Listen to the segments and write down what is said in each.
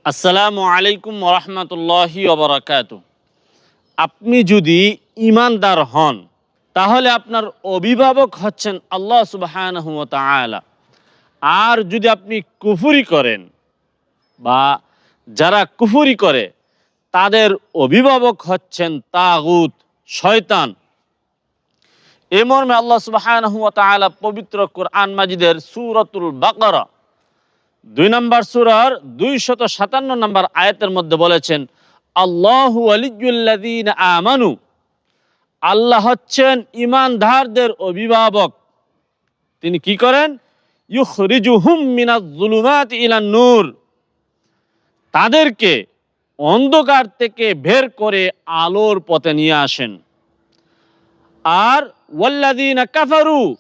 আসসালামু আলাইকুম ওরহমতুল্লাহি ওবরাকাতু। আপনি যদি ঈমানদার হন তাহলে আপনার অভিভাবক হচ্ছেন আল্লাহ সুবহানাহু ওয়া তাআলা। আর যদি আপনি কুফরি করেন বা যারা কুফরি করে তাদের অভিভাবক হচ্ছেন তাগুত, শয়তান। এ মর্মে আল্লাহ সুবহানাহু ওয়া তাআলা পবিত্র কোরআন মাজিদের সূরাতুল বাকারা ২ নম্বর সূরার ২৫৭ নম্বর আয়াতের মধ্যে বলেছেন, আল্লাহু ওয়ালিয়্যুল্লাযীনা আমানু, আল্লাহ হচ্ছেন ঈমানদারদের অভিভাবক। তিনি কি করেন? ইউখরিজুহুম মিনাজ-যুলুমাতি ইলান-নূর, তাদেরকে অন্ধকার থেকে বের করে আলোর পথে নিয়ে আসেন। আর ওয়াল্লাযীনা কাফারু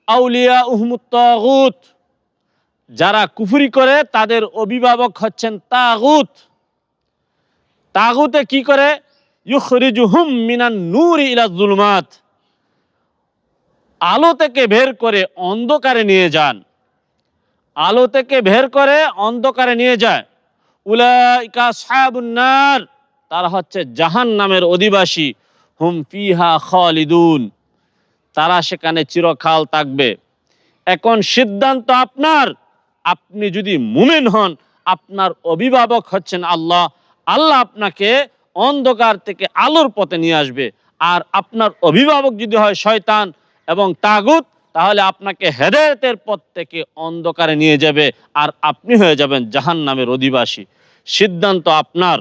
আউলিয়াউহুমুত তাগুত, যারা কুফরি করে তাদের অভিভাবক হচ্ছেন তাগুত। তাগুতে কি করে? ইউখরিজুহুম মিনান নূরি ইলা যুলুমাত, আলো থেকে বের করে অন্ধকারে নিয়ে যান। আলো থেকে বের করে অন্ধকারে নিয়ে যায়। উলাইকা আসহাবুন নার, তারা হচ্ছে জাহান্নামের অধিবাসী। হুম ফিহা খালিদুন, তারা সেখানে চিরকাল থাকবে। এখন সিদ্ধান্ত আপনার। আপনি যদি মুমিন হন, আপনার অভিভাবক হচ্ছেন আল্লাহ। আল্লাহ আপনাকে অন্ধকার থেকে আলোর পথে নিয়ে আসবে। আর আপনার অভিভাবক যদি হয় শয়তান এবং তাগুত, তাহলে আপনাকে হেদায়েতের পথ থেকে অন্ধকারে নিয়ে যাবে আর আপনি হয়ে যাবেন জাহান্নামের অধিবাসী। সিদ্ধান্ত আপনার।